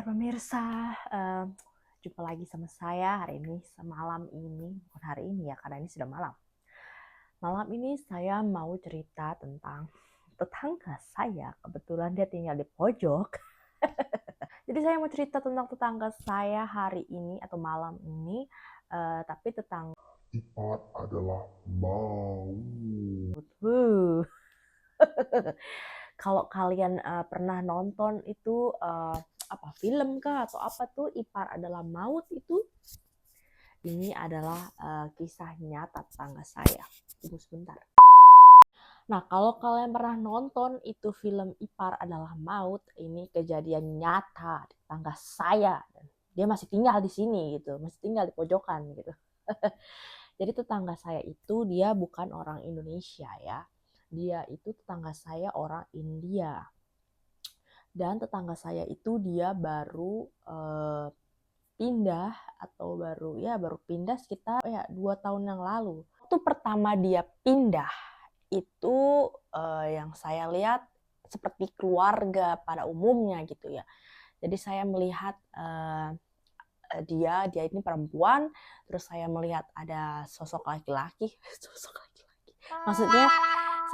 pemirsa, jumpa lagi sama saya hari ini, semalam ini, bukan hari ini ya, karena ini sudah malam. Malam ini saya mau cerita tentang tetangga saya, kebetulan dia tinggal di pojok. Jadi saya mau cerita tentang tetangga saya hari ini atau malam ini, tapi tetangga Ipar adalah mau. Kalau kalian pernah nonton itu apa film kah atau apa tuh Ipar Adalah Maut itu, ini adalah kisah nyata tetangga saya. Tunggu sebentar. Nah, kalau kalian pernah nonton itu film Ipar Adalah Maut, ini kejadian nyata di tetangga saya. Dia masih tinggal di sini gitu, masih tinggal di pojokan gitu. Jadi tetangga saya itu dia bukan orang Indonesia ya. Dia itu tetangga saya orang India. Dan tetangga saya itu dia baru pindah atau baru pindah sekitar 2 tahun yang lalu. Waktu pertama dia pindah itu yang saya lihat seperti keluarga pada umumnya gitu ya. Jadi saya melihat dia ini perempuan, terus saya melihat ada sosok laki-laki, Maksudnya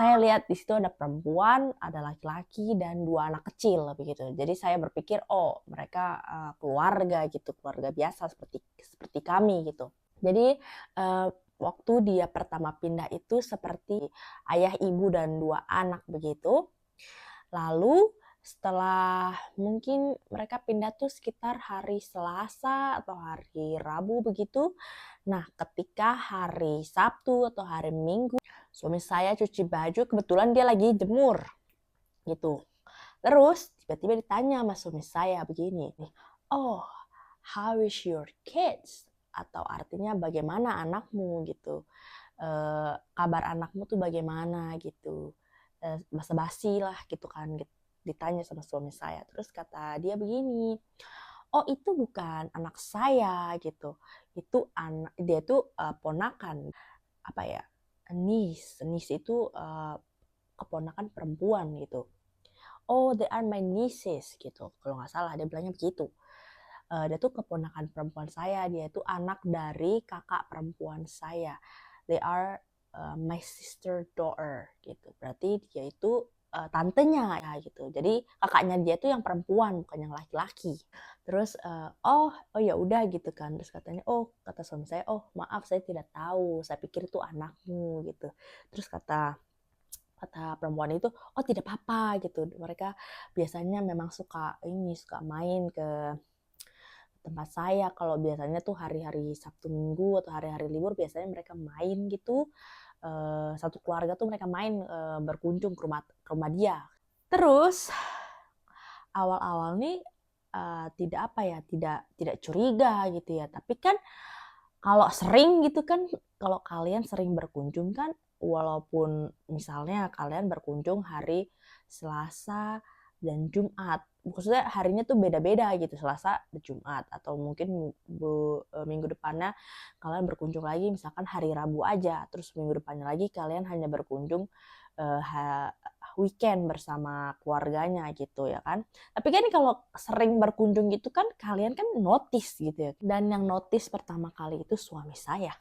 saya lihat di situ ada perempuan, ada laki-laki dan 2 anak kecil begitu. Jadi saya berpikir mereka keluarga gitu, keluarga biasa seperti kami gitu. Jadi waktu dia pertama pindah itu seperti ayah, ibu dan 2 anak begitu. Lalu setelah mungkin mereka pindah tuh sekitar hari Selasa atau hari Rabu begitu. Nah, ketika hari Sabtu atau hari Minggu, suami saya cuci baju, kebetulan dia lagi jemur gitu. Terus tiba-tiba ditanya sama suami saya begini, "Oh, how is your kids?" Atau artinya bagaimana anakmu gitu. Kabar anakmu tuh bagaimana gitu. Basa-basi lah gitu kan, ditanya sama suami saya. Terus kata dia begini, "Oh, itu bukan anak saya gitu. Itu dia tuh ponakan, apa ya? Niece itu keponakan perempuan gitu. Oh, they are my nieces gitu. Kalau nggak salah dia bilangnya begitu. Dia tuh keponakan perempuan saya. Dia itu anak dari kakak perempuan saya. They are my sister daughter gitu. Berarti dia itu tantenya ya gitu. Jadi kakaknya dia tuh yang perempuan bukan yang laki-laki. Terus oh ya udah gitu kan. Terus katanya kata suami saya, "Oh, maaf saya tidak tahu. Saya pikir itu anakmu." gitu. Terus kata perempuan itu, "Oh, tidak apa-apa." gitu. Mereka biasanya memang suka main ke tempat saya. Kalau biasanya tuh hari-hari Sabtu Minggu atau hari-hari libur biasanya mereka main gitu. Satu keluarga tuh mereka main berkunjung ke rumah dia. Terus awal-awal nih tidak curiga gitu ya. Tapi kan kalau sering gitu kan, kalau kalian sering berkunjung kan, walaupun misalnya kalian berkunjung hari Selasa dan Jumat, maksudnya harinya tuh beda-beda gitu, Selasa dan Jumat, atau mungkin minggu depannya kalian berkunjung lagi misalkan hari Rabu aja, terus minggu depannya lagi kalian hanya berkunjung weekend bersama keluarganya gitu ya kan. Tapi kan kalau sering berkunjung gitu kan kalian kan notice gitu ya. Dan yang notice pertama kali itu suami saya.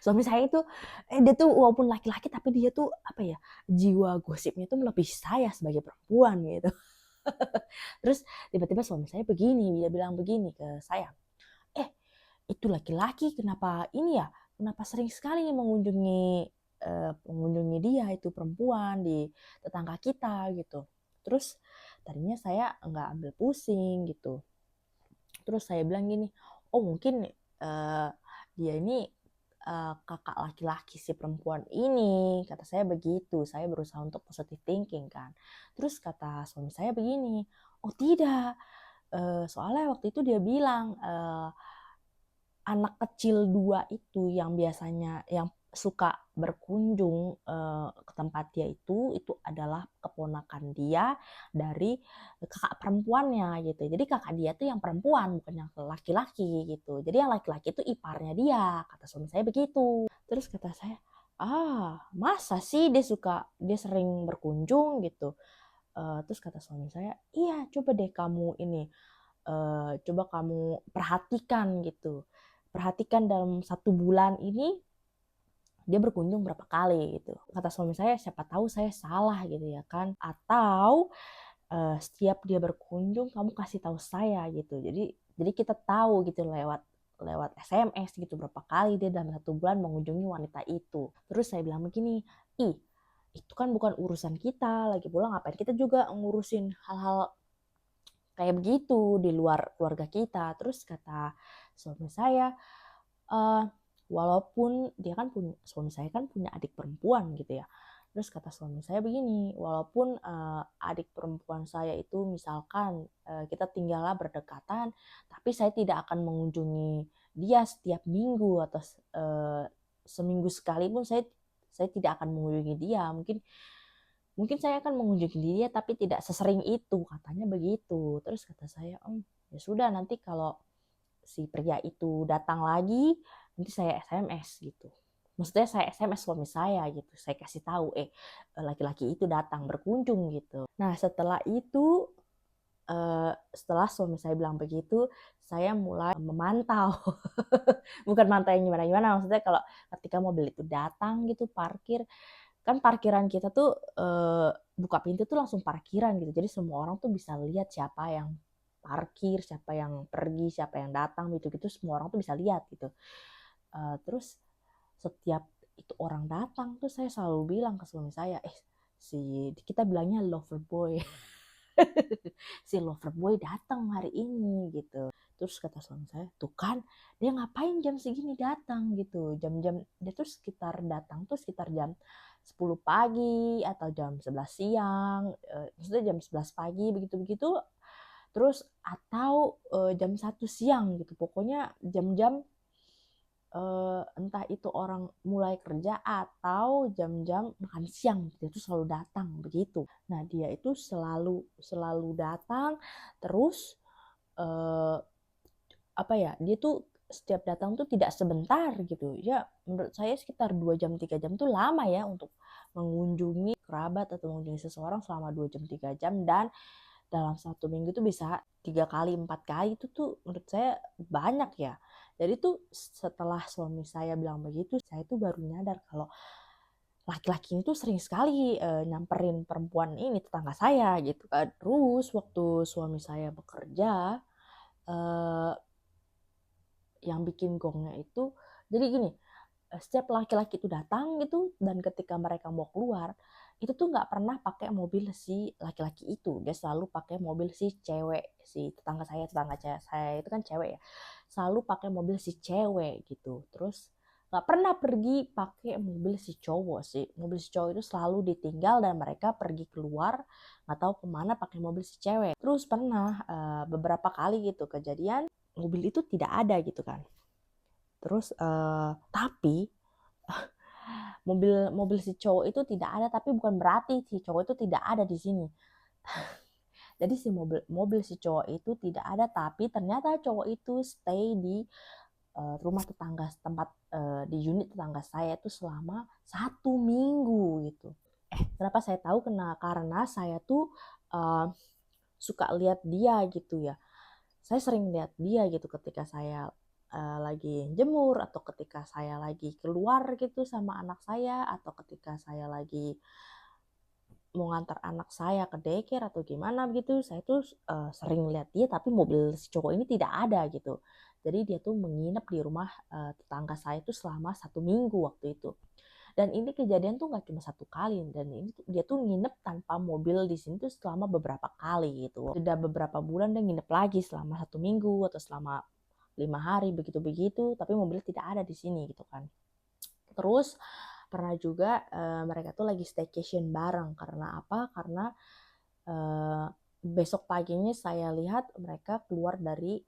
Suami saya itu dia tuh walaupun laki-laki tapi dia tuh apa ya, jiwa gosipnya tuh melebihi saya sebagai perempuan gitu. Terus tiba-tiba suami saya begini, dia bilang begini ke saya, itu laki-laki kenapa ini ya, kenapa sering sekali mengunjungi dia itu perempuan di tetangga kita gitu. Terus tadinya saya nggak ambil pusing gitu. Terus saya bilang gini, oh mungkin dia ini kakak laki-laki si perempuan ini, kata saya begitu. Saya berusaha untuk positive thinking kan. Terus kata suami saya begini, oh tidak, soalnya waktu itu dia bilang anak kecil 2 itu yang biasanya yang suka berkunjung ke tempat dia itu adalah keponakan dia dari kakak perempuannya gitu. Jadi kakak dia tuh yang perempuan bukan yang laki-laki gitu. Jadi yang laki-laki itu iparnya dia, kata suami saya begitu. Terus kata saya, masa sih dia sering berkunjung gitu. Terus kata suami saya, iya coba deh kamu ini coba kamu perhatikan gitu. Perhatikan dalam 1 bulan ini dia berkunjung berapa kali gitu. Kata suami saya, siapa tahu saya salah gitu ya kan. Atau setiap dia berkunjung kamu kasih tahu saya gitu. Jadi kita tahu gitu lewat SMS gitu berapa kali dia dalam 1 bulan mengunjungi wanita itu. Terus saya bilang begini, itu kan bukan urusan kita. Lagi pula ngapain kita juga ngurusin hal-hal kayak begitu di luar keluarga kita. Terus kata suami saya, uh, walaupun suami saya kan punya adik perempuan gitu ya. Terus kata suami saya begini, walaupun adik perempuan saya itu misalkan kita tinggallah berdekatan, tapi saya tidak akan mengunjungi dia setiap minggu atau seminggu sekali pun saya tidak akan mengunjungi dia. Mungkin saya akan mengunjungi dia tapi tidak sesering itu, katanya begitu. Terus kata saya, ya sudah, nanti kalau si pria itu datang lagi, nanti saya SMS gitu. Maksudnya saya SMS suami saya gitu. Saya kasih tahu, laki-laki itu datang berkunjung gitu. Nah setelah itu, setelah suami saya bilang begitu, saya mulai memantau. Bukan mantau yang gimana-gimana, maksudnya kalau ketika mobil itu datang gitu, parkir, kan parkiran kita tuh buka pintu tuh langsung parkiran gitu. Jadi semua orang tuh bisa lihat siapa yang parkir, siapa yang pergi, siapa yang datang gitu-gitu, semua orang tuh bisa lihat gitu. Terus setiap itu orang datang tuh saya selalu bilang ke suami saya, kita bilangnya lover boy. Si lover boy datang hari ini gitu. Terus kata suami saya, tuh kan dia ngapain jam segini datang gitu. Jam-jam dia tuh datang tuh sekitar jam 10 pagi atau jam 11 siang. Maksudnya jam 11 pagi begitu-begitu. Terus atau jam 1 siang gitu. Pokoknya jam-jam entah itu orang mulai kerja atau jam-jam makan siang, dia itu selalu datang begitu. Nah dia itu selalu datang, terus dia tuh setiap datang tuh tidak sebentar gitu ya. Menurut saya sekitar 2 jam 3 jam tuh lama ya untuk mengunjungi kerabat atau mengunjungi seseorang selama 2 jam 3 jam, dan dalam 1 minggu tuh bisa 3 kali 4 kali. Itu tuh menurut saya banyak ya. Jadi tuh setelah suami saya bilang begitu, saya tuh baru nyadar kalau laki-laki itu sering sekali nyamperin perempuan ini, tetangga saya gitu kan. Terus waktu suami saya bekerja, yang bikin gongnya itu, jadi gini, setiap laki-laki itu datang gitu, dan ketika mereka mau keluar, itu tuh nggak pernah pakai mobil si laki-laki itu. Dia selalu pakai mobil si cewek, si tetangga saya itu kan cewek ya. Selalu pakai mobil si cewek gitu. Terus nggak pernah pergi pakai mobil si cowok sih. Mobil si cowok itu selalu ditinggal dan mereka pergi keluar nggak tahu kemana pakai mobil si cewek. Terus pernah beberapa kali gitu kejadian mobil itu tidak ada gitu kan. Terus tapi mobil si cowok itu tidak ada, tapi bukan berarti si cowok itu tidak ada di sini. Jadi si mobil si cowok itu tidak ada, tapi ternyata cowok itu stay di rumah tetangga tempat di unit tetangga saya itu selama 1 minggu gitu. Kenapa saya tahu? Karena saya tuh suka lihat dia gitu ya. Saya sering lihat dia gitu ketika saya lagi jemur, atau ketika saya lagi keluar gitu sama anak saya, atau ketika saya lagi mau ngantar anak saya ke daycare atau gimana begitu. Saya tuh sering lihat dia, tapi mobil si cowok ini tidak ada gitu. Jadi dia tuh menginap di rumah tetangga saya tuh selama 1 minggu waktu itu. Dan ini kejadian tuh nggak cuma 1 kali, dan ini dia tuh nginep tanpa mobil di sini tuh selama beberapa kali gitu. Sudah beberapa bulan dia nginep lagi selama 1 minggu atau selama 5 hari begitu-begitu, tapi mobil tidak ada di sini gitu kan. Terus pernah juga mereka tuh lagi staycation bareng. Karena apa? Karena besok paginya saya lihat mereka keluar dari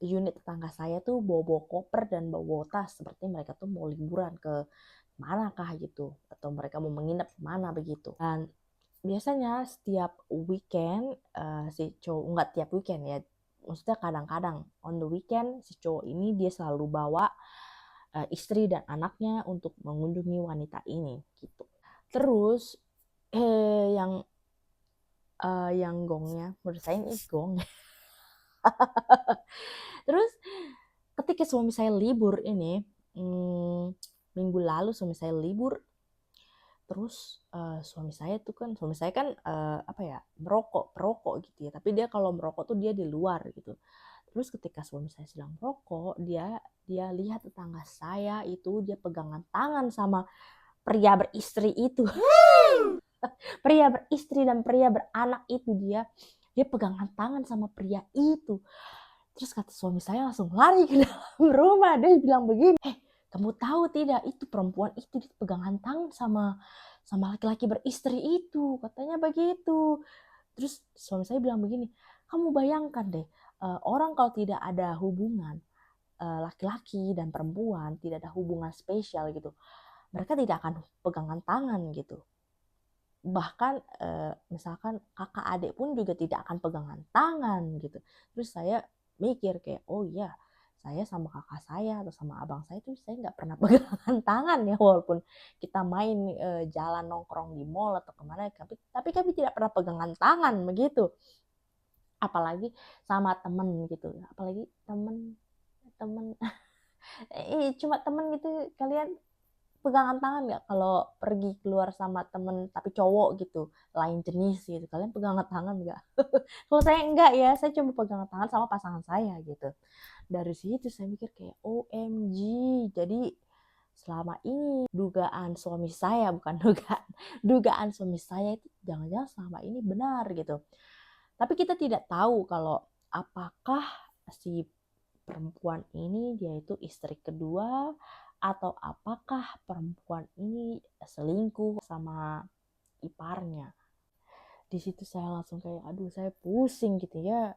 unit tetangga saya tuh bawa koper dan bawa tas, seperti mereka tuh mau liburan ke manakah gitu, atau mereka mau menginap kemana begitu. Dan biasanya setiap weekend si cowok, nggak tiap weekend ya, maksudnya kadang-kadang on the weekend si cowok ini dia selalu bawa istri dan anaknya untuk mengunjungi wanita ini gitu. Terus yang yang gongnya, menurut saya ini gong. Terus ketika suami saya libur ini, minggu lalu suami saya libur, terus suami saya kan apa ya, perokok gitu ya, tapi dia kalau merokok tuh dia di luar gitu. Terus ketika suami saya sedang merokok, dia lihat tetangga saya itu dia pegangan tangan sama pria beristri itu. Pria beristri dan pria beranak itu, dia pegangan tangan sama pria itu. Terus kata suami saya langsung lari ke dalam rumah. Dia bilang begini, kamu tahu tidak itu perempuan itu pegangan tangan sama laki-laki beristri itu, katanya begitu. Terus suami saya bilang begini, kamu bayangkan deh, orang kalau tidak ada hubungan laki-laki dan perempuan, tidak ada hubungan spesial gitu, mereka tidak akan pegangan tangan gitu. Bahkan misalkan kakak adik pun juga tidak akan pegangan tangan gitu. Terus saya mikir kayak, oh iya, saya sama kakak saya atau sama abang saya tuh saya nggak pernah pegangan tangan ya, walaupun kita main jalan nongkrong di mall atau kemana, tapi kami tidak pernah pegangan tangan begitu. Apalagi sama temen gitu, apalagi temen cuma temen gitu. Kalian pegangan tangan nggak kalau pergi keluar sama temen tapi cowok gitu, lain jenis gitu, kalian pegangan tangan nggak? Kalau saya enggak ya, saya cuma pegangan tangan sama pasangan saya gitu. Dari situ saya mikir kayak OMG, jadi selama ini dugaan suami saya, bukan dugaan suami saya itu jangan-jangan selama ini benar gitu. Tapi kita tidak tahu kalau apakah si perempuan ini dia itu istri kedua, atau apakah perempuan ini selingkuh sama iparnya. Di situ saya langsung kayak, aduh saya pusing gitu ya,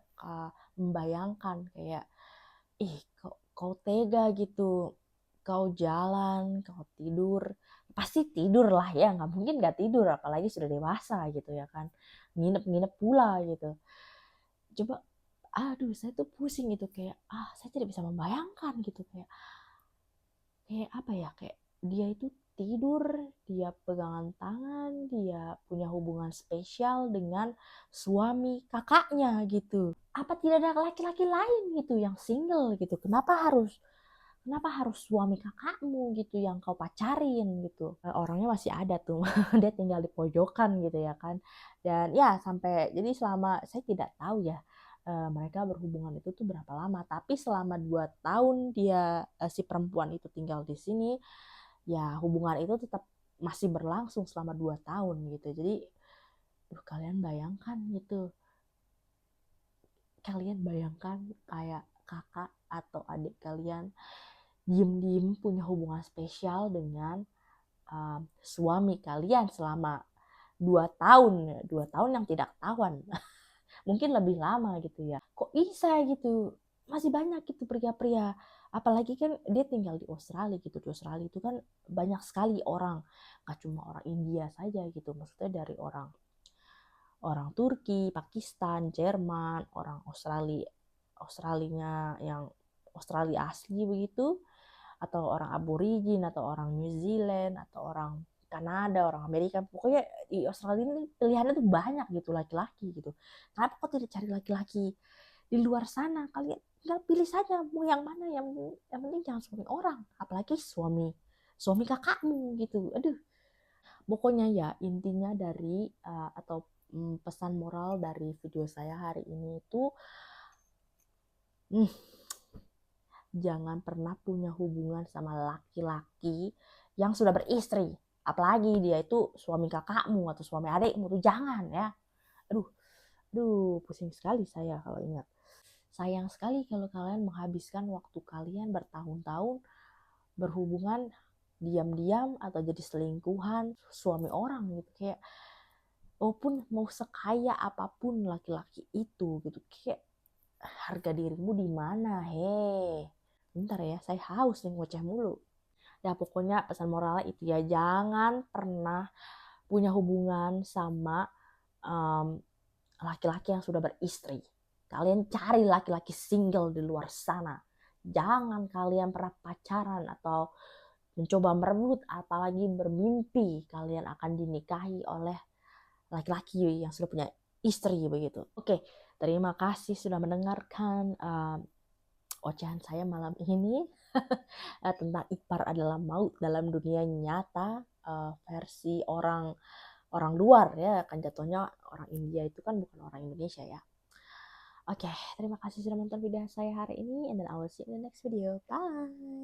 membayangkan kayak, kau tega gitu, kau jalan, kau tidur, pasti tidur lah ya, nggak mungkin nggak tidur, apalagi sudah dewasa gitu ya kan, nginep-nginep pula gitu. Coba, aduh saya tuh pusing gitu, kayak saya tidak bisa membayangkan gitu, kayak apa ya, kayak dia itu tidur, dia pegangan tangan, dia punya hubungan spesial dengan suami kakaknya gitu. Apa tidak ada laki-laki lain gitu yang single gitu? Kenapa harus suami kakakmu gitu yang kau pacarin gitu? Orangnya masih ada tuh, dia tinggal di pojokan gitu ya kan. Dan ya sampai, jadi selama saya tidak tahu ya mereka berhubungan itu tuh berapa lama. Tapi selama 2 tahun si perempuan itu tinggal di sini, ya hubungan itu tetap masih berlangsung selama 2 tahun gitu. Jadi kalian bayangkan gitu. Kalian bayangkan kayak kakak atau adik kalian diem-diem punya hubungan spesial dengan suami kalian selama 2 tahun, 2 tahun yang tidak ketahuan. Mungkin lebih lama gitu ya. Kok bisa gitu? Masih banyak gitu pria-pria. Apalagi kan dia tinggal di Australia gitu. Di Australia itu kan banyak sekali orang. Gak cuma orang India saja gitu. Maksudnya dari orang Turki, Pakistan, Jerman, orang Australinya yang Australia asli begitu, atau orang aborigin, atau orang New Zealand, atau orang Kanada, orang Amerika. Pokoknya di Australia ini pilihannya tuh banyak gitu, laki-laki gitu. Kenapa kok tidak cari laki-laki di luar sana? Kalian tinggal pilih saja mau yang mana, yang penting jangan suami orang, apalagi suami kakakmu gitu. Aduh, pokoknya ya intinya dari atau pesan moral dari video saya hari ini itu, jangan pernah punya hubungan sama laki-laki yang sudah beristri. Apalagi dia itu suami kakakmu atau suami adikmu, tuh jangan ya. Aduh, pusing sekali saya kalau ingat. Sayang sekali kalau kalian menghabiskan waktu kalian bertahun-tahun berhubungan diam-diam atau jadi selingkuhan suami orang gitu. Kayak walaupun mau sekaya apapun laki-laki itu gitu, kayak harga dirimu di mana, bentar ya, saya haus nih ngoceh mulu. Ya pokoknya pesan moralnya itu ya, jangan pernah punya hubungan sama laki-laki yang sudah beristri. Kalian cari laki-laki single di luar sana. Jangan kalian pernah pacaran atau mencoba merebut, apalagi bermimpi kalian akan dinikahi oleh laki-laki yang sudah punya istri begitu. Oke, terima kasih sudah mendengarkan ocehan saya malam ini tentang ipar adalah maut dalam dunia nyata, versi orang orang luar ya, kan jatuhnya orang India itu kan bukan orang Indonesia ya. Oke, terima kasih sudah menonton video saya hari ini, and then I will see you in the next video. Bye.